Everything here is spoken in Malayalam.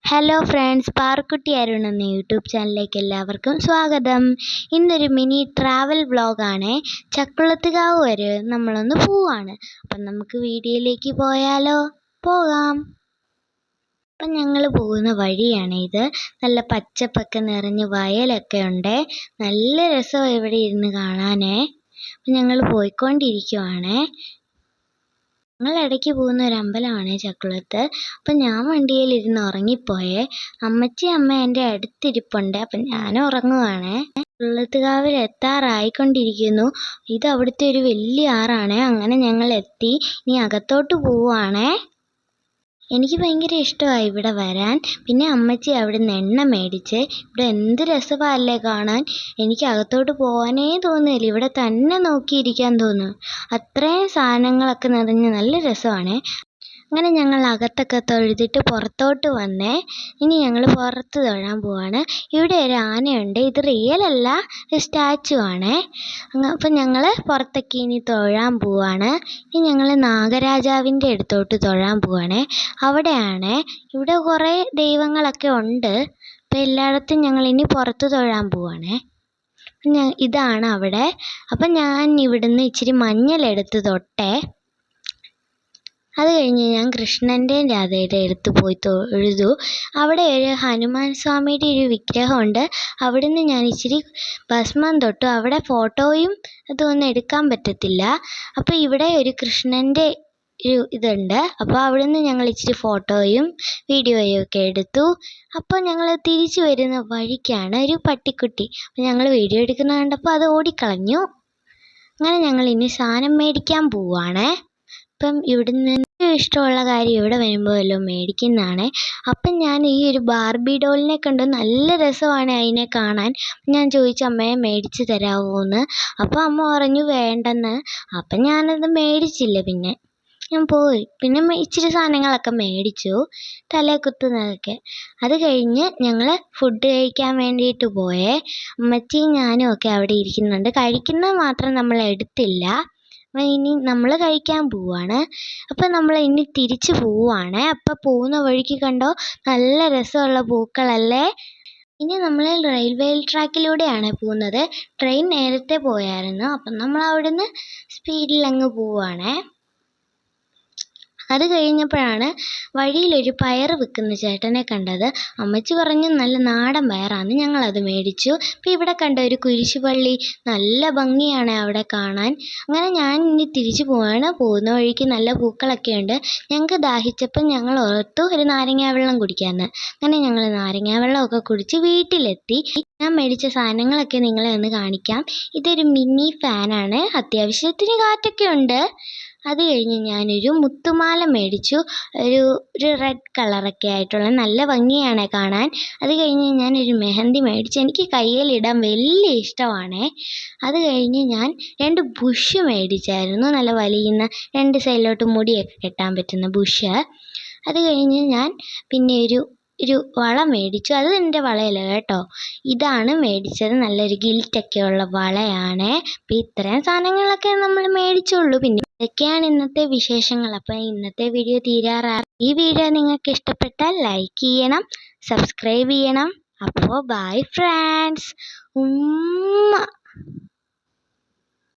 ഹലോ ഫ്രണ്ട്സ്, പാറുക്കുട്ടി അരുൺ എന്ന യൂട്യൂബ് ചാനലിലേക്ക് എല്ലാവർക്കും സ്വാഗതം. ഇന്നൊരു മിനി ട്രാവൽ വ്ളോഗാണ്. ചക്കുളത്തുകാവ് വരെ നമ്മളൊന്ന് പോവാണ്. അപ്പം നമുക്ക് വീഡിയോയിലേക്ക് പോയാലോ? പോകാം. അപ്പം ഞങ്ങൾ പോകുന്ന വഴിയാണ് ഇത്. നല്ല പച്ചപ്പൊക്കെ നിറഞ്ഞ് വയലൊക്കെ ഉണ്ട്. നല്ല രസമാണ് ഇവിടെ ഇരുന്ന് കാണാനേ. അപ്പം ഞങ്ങൾ പോയിക്കൊണ്ടിരിക്കുവാണ്. ഞങ്ങൾ ഇടയ്ക്ക് പോകുന്ന ഒരു അമ്പലമാണ് ചക്കുളത്ത്. അപ്പം ഞാൻ വണ്ടിയിലിരുന്ന് ഉറങ്ങിപ്പോയേ. അമ്മ എൻ്റെ അടുത്തിരിപ്പുണ്ട്. അപ്പം ഞാൻ ഉറങ്ങുവാണേ. ചക്കുളത്തുകാവിൽ എത്താറായിക്കൊണ്ടിരിക്കുന്നു. ഇത് അവിടുത്തെ ഒരു വലിയ ആറാണ്. അങ്ങനെ ഞങ്ങൾ എത്തി. ഇനി അകത്തോട്ട് പോവുകയാണേ. എനിക്ക് ഭയങ്കര ഇഷ്ടമായി ഇവിടെ വരാൻ. പിന്നെ അമ്മച്ചി അവിടുന്ന് എണ്ണ മേടിച്ച്. ഇവിടെ എന്ത് രസമല്ലേ കാണാൻ. എനിക്ക് അകത്തോട്ട് പോകാനേ തോന്നുന്നില്ല. ഇവിടെ തന്നെ നോക്കിയിരിക്കാൻ തോന്നും. അത്രയും സാധനങ്ങളൊക്കെ നിറഞ്ഞ് നല്ല രസമാണ്. അങ്ങനെ ഞങ്ങൾ അകത്തൊക്കെ തൊഴുതിട്ട് പുറത്തോട്ട് വന്നേ. ഇനി ഞങ്ങൾ പുറത്ത് തൊഴാൻ പോവാണ്. ഇവിടെ ഒരു ആനയുണ്ട്. ഇത് റിയൽ അല്ല, സ്റ്റാച്ചു ആണേ. അപ്പം ഞങ്ങൾ പുറത്തൊക്കെ ഇനി തൊഴാൻ പോവാണ്. ഇനി ഞങ്ങൾ നാഗരാജാവിൻ്റെ അടുത്തോട്ട് തൊഴാൻ പോവാണേ. അവിടെയാണ്. ഇവിടെ കുറേ ദൈവങ്ങളൊക്കെ ഉണ്ട്. അപ്പം എല്ലായിടത്തും ഞങ്ങൾ ഇനി പുറത്ത് തൊഴാൻ പോവാണേ. ഇതാണ് അവിടെ. അപ്പം ഞാൻ ഇവിടുന്ന് ഇച്ചിരി മഞ്ഞളെടുത്ത് തൊട്ടേ. അത് കഴിഞ്ഞ് ഞാൻ കൃഷ്ണൻ്റെയും രാധയുടെ അടുത്ത് പോയി തൊഴുതു. അവിടെ ഒരു ഹനുമാൻ സ്വാമിയുടെ ഒരു വിഗ്രഹമുണ്ട്. അവിടുന്ന് ഞാൻ ഇച്ചിരി ഭസ്മം തൊട്ടു. അവിടെ ഫോട്ടോയും അതൊന്നും എടുക്കാൻ പറ്റത്തില്ല. അപ്പോൾ ഇവിടെ ഒരു കൃഷ്ണൻ്റെ ഒരു ഇതുണ്ട്. അപ്പോൾ അവിടുന്ന് ഞങ്ങൾ ഇച്ചിരി ഫോട്ടോയും വീഡിയോയും ഒക്കെ എടുത്തു. അപ്പോൾ ഞങ്ങൾ തിരിച്ചു വരുന്ന വഴിക്കാണ് ഒരു പട്ടിക്കുട്ടി. അപ്പോൾ ഞങ്ങൾ വീഡിയോ എടുക്കുന്നത് കണ്ടപ്പോൾ അത് ഓടിക്കളഞ്ഞു. അങ്ങനെ ഞങ്ങൾ ഇനി സാധനം മേടിക്കാൻ പോവുകയാണേ. അപ്പം ഇവിടുന്ന് ഏറ്റവും ഇഷ്ടമുള്ള കാര്യം ഇവിടെ വരുമ്പോൾ വല്ലതും മേടിക്കുന്നതാണ്. അപ്പം ഞാൻ ഈ ഒരു ബാർബി ഡോളിനെ കണ്ടു. നല്ല രസമാണ് അതിനെ കാണാൻ. ഞാൻ ചോദിച്ചു അമ്മയെ മേടിച്ച് തരാമോ എന്ന്. അപ്പോൾ അമ്മ പറഞ്ഞു വേണ്ടെന്ന്. അപ്പം ഞാനത് മേടിച്ചില്ല. പിന്നെ ഞാൻ പോയി. പിന്നെ ഇച്ചിരി സാധനങ്ങളൊക്കെ മേടിച്ചു, തലയിൽ കുത്തുന്നതൊക്കെ. അത് കഴിഞ്ഞ് ഞങ്ങൾ ഫുഡ് കഴിക്കാൻ വേണ്ടിയിട്ട് പോയേ. അമ്മച്ചിയും ഞാനും ഒക്കെ അവിടെ ഇരിക്കുന്നുണ്ട്. കഴിക്കുന്നത് മാത്രം നമ്മൾ എടുത്തില്ല. ഇനി നമ്മൾ കഴിക്കാൻ പോവാണ്. അപ്പം നമ്മൾ ഇനി തിരിച്ചു പോവുകയാണ്. അപ്പം പോകുന്ന വഴിക്ക് കണ്ടോ, നല്ല രസമുള്ള പൂക്കളല്ലേ. ഇനി നമ്മൾ റെയിൽവേ ട്രാക്കിലൂടെയാണ് പോകുന്നത്. ട്രെയിൻ നേരത്തെ പോയായിരുന്നു. അപ്പം നമ്മൾ അവിടുന്ന് സ്പീഡിൽ അങ്ങ് പോവുകയാണ്. അത് കഴിഞ്ഞപ്പോഴാണ് വഴിയിലൊരു പയർ വിൽക്കുന്ന ചേട്ടനെ കണ്ടത്. അമ്മച്ചി പറഞ്ഞു നല്ല നാടൻ പയറാണ്. ഞങ്ങളത് മേടിച്ചു. അപ്പോൾ ഇവിടെ കണ്ട ഒരു കുരിശുപള്ളി, നല്ല ഭംഗിയാണ് അവിടെ കാണാൻ. അങ്ങനെ ഞാൻ ഇനി തിരിച്ചു പോവാണ്. പോകുന്ന വഴിക്ക് നല്ല പൂക്കളൊക്കെ ഉണ്ട്. ഞങ്ങൾക്ക് ദാഹിച്ചപ്പം ഞങ്ങൾ ഓർത്തു ഒരു നാരങ്ങാ വെള്ളം കുടിക്കാമെന്ന്. അങ്ങനെ ഞങ്ങൾ നാരങ്ങാ വെള്ളമൊക്കെ കുടിച്ച് വീട്ടിലെത്തി. ഞാൻ മേടിച്ച സാധനങ്ങളൊക്കെ നിങ്ങളെ ഒന്ന് കാണിക്കാം. ഇതൊരു മിനി ഫാനാണ്. അത്യാവശ്യത്തിന് കാറ്റൊക്കെ ഉണ്ട്. അത് കഴിഞ്ഞ് ഞാനൊരു മുത്തുമാല മേടിച്ചു. ഒരു റെഡ് കളറൊക്കെ ആയിട്ടുള്ള നല്ല ഭംഗിയാണ് കാണാൻ. അത് കഴിഞ്ഞ് ഞാനൊരു മെഹന്തി മേടിച്ചു. എനിക്ക് കയ്യിലിടാൻ വലിയ ഇഷ്ടമാണേ. അത് കഴിഞ്ഞ് ഞാൻ 2 ബുഷ് മേടിച്ചായിരുന്നു. നല്ല വലിയുന്ന 2 സൈഡിലോട്ട് മുടിയൊക്കെ കെട്ടാൻ പറ്റുന്ന ബുഷ്. അത് കഴിഞ്ഞ് ഞാൻ പിന്നെ ഒരു വള മേടിച്ചു. അത് എൻ്റെ വളയല്ല കേട്ടോ, ഇതാണ് മേടിച്ചത്. നല്ലൊരു ഗിൽറ്റൊക്കെ ഉള്ള വളയാണ്. അപ്പം ഇത്രയും സാധനങ്ങളൊക്കെ നമ്മൾ മേടിച്ചുള്ളൂ. പിന്നെ ഇതൊക്കെയാണ് ഇന്നത്തെ വിശേഷങ്ങൾ. അപ്പം ഇന്നത്തെ വീഡിയോ തീരാറായി. ഈ വീഡിയോ നിങ്ങൾക്ക് ഇഷ്ടപ്പെട്ടാൽ ലൈക്ക് ചെയ്യണം, സബ്സ്ക്രൈബ് ചെയ്യണം. അപ്പോൾ ബൈ ഫ്രണ്ട്സ്. ഉമ്മ.